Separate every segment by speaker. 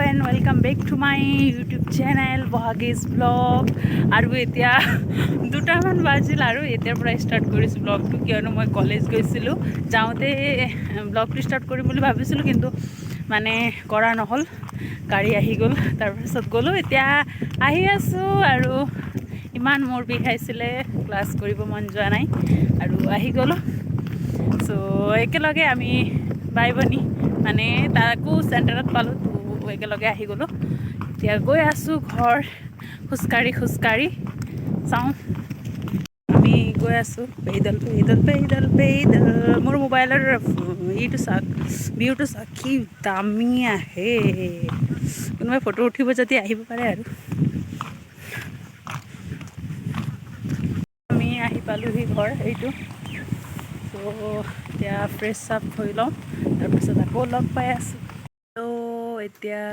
Speaker 1: and welcome back to my YouTube channel bohagi's vlog আৰু এতিয়া দুটামান বাজিল আৰু এতিয়াৰ পৰা ষ্টাৰ্ট কৰিছোঁ ব্লগটো কিয়নো মই কলেজ গৈছিলোঁ যাওঁতে ব্লগটো ষ্টাৰ্ট কৰিম বুলি ভাবিছিলোঁ কিন্তু মানে কৰা নহ'ল গাড়ী আহি গ'ল তাৰপিছত গ'লোঁ এতিয়া আহি আছোঁ আৰু ইমান মোৰ বিষাইছিলে ক্লাছ কৰিব মন যোৱা নাই আৰু আহি গ'লোঁ সো একেলগে আমি বাই ভনী মানে তাকো চেণ্টাৰত পালোঁ তো একেলগে আহি গ'লোঁ এতিয়া গৈ আছোঁ ঘৰ খোজকাঢ়ি চাওঁ আমি গৈ আছোঁ পেইডল মোৰ মোবাইলৰ এইটো চাওক ভিউটো চাওক কি দামী আহে কোনোবাই ফটো উঠিব যদি আহিব পাৰে আৰু আমি আহি পালোঁহি ঘৰ এইটো তো এতিয়া ফ্ৰেছ আপ হৈ লওঁ তাৰপিছত আকৌ লগ পাই আছোঁ তো এতিয়া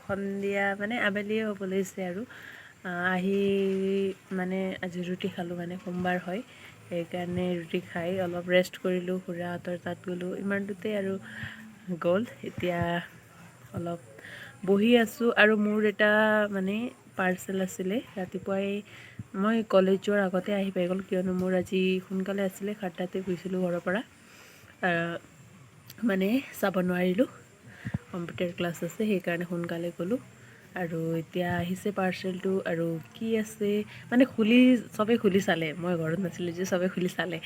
Speaker 1: সন্ধিয়া মানে আবেলিয়ে হ'ব লৈছে আৰু আহি মানে আজি ৰুটি খালোঁ মানে সোমবাৰ হয় সেইকাৰণে ৰুটি খাই অলপ ৰেষ্ট কৰিলোঁ খুৰাহঁতৰ তাত গ'লোঁ ইমানটোতে আৰু গ'ল এতিয়া অলপ বহি আছোঁ আৰু মোৰ এটা মানে পাৰ্চেল আছিলে ৰাতিপুৱাই মই কলেজ যোৱাৰ আগতে আহি পাই গ'ল কিয়নো মোৰ আজি সোনকালে আছিলে 7টাতে গৈছিলোঁ ঘৰৰ পৰা মানে চাব নোৱাৰিলোঁ কম্পিউটাৰ ক্লাছ আছে সেইকাৰণে সোনকালে গ'লোঁ আৰু এতিয়া আহিছে পাৰ্চেলটো আৰু কি আছে মানে চবেই খুলি চালে মই ঘৰত নাছিলোঁ যে চবেই খুলি চালে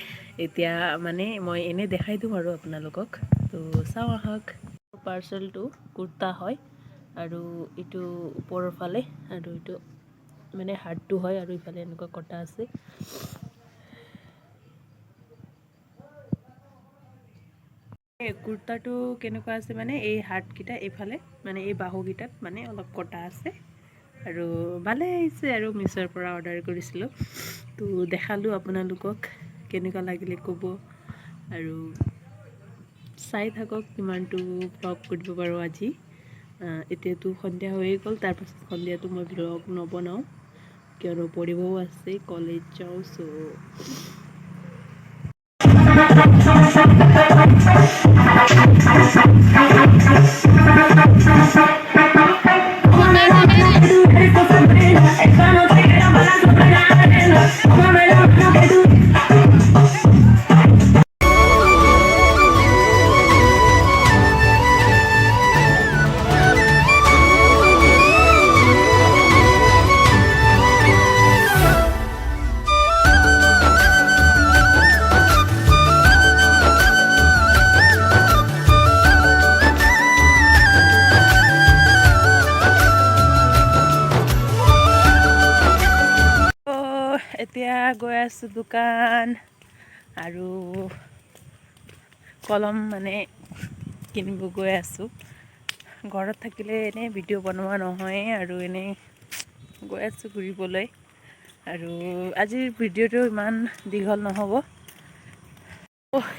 Speaker 1: এতিয়া মানে মই এনেই দেখাই দিওঁ আৰু আপোনালোকক তো চাওঁ আহক পাৰ্চেলটো কুৰ্তা হয় আৰু এইটো ওপৰৰ ফালে আৰু এইটো মানে হাৰ্ডটো হয় আৰু ইফালে এনেকুৱা কটা আছে কুৰ্তাটো কেনেকুৱা আছে মানে এই হাতকেইটা এইফালে মানে এই বাহুকেইটাত মানে অলপ কটা আছে আৰু ভালে আহিছে আৰু মিছ'ৰ পৰা অৰ্ডাৰ কৰিছিলোঁ তো দেখালোঁ আপোনালোকক কেনেকুৱা লাগিলে ক'ব আৰু চাই থাকক কিমানটো ব্লগ কৰিব পাৰোঁ আজি এতিয়াতো সন্ধিয়া হৈয়ে গ'ল তাৰপাছত সন্ধিয়াটো মই ব্লগ নবনাওঁ কিয়নো পঢ়িবও আছে কলেজ যাওঁ চ' এতিয়া গৈ আছোঁ দোকান আৰু কলম মানে কিনিব গৈ আছোঁ ঘৰত থাকিলে এনেই ভিডিঅ' বনোৱা নহয় আৰু এনেই গৈ আছোঁ ঘূৰিবলৈ আৰু আজিৰ ভিডিঅ'টো ইমান দীঘল নহ'ব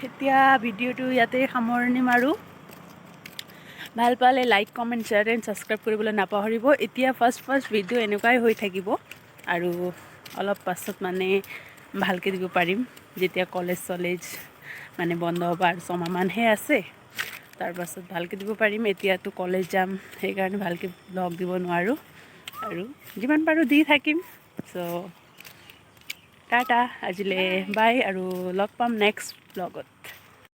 Speaker 1: এতিয়া ভিডিঅ'টো ইয়াতে সামৰণি মাৰোঁ ভাল পালে like comment share and subscribe কৰিবলৈ নাপাহৰিব এতিয়া ফাৰ্ষ্ট ভিডিঅ' এনেকুৱাই হৈ থাকিব আৰু অলপ পাছত মানে ভালকৈ দিব পাৰিম যেতিয়া কলেজ মানে বন্ধ হ'ব আৰু ছমাহমানহে আছে তাৰপাছত ভালকৈ দিব পাৰিম এতিয়াতো কলেজ যাম সেইকাৰণে ভালকৈ ব্লগ দিব নোৱাৰোঁ আৰু যিমান পাৰোঁ দি থাকিম চ' টাটা আজিলৈ বাই আৰু লগ পাম নেক্সট ব্লগত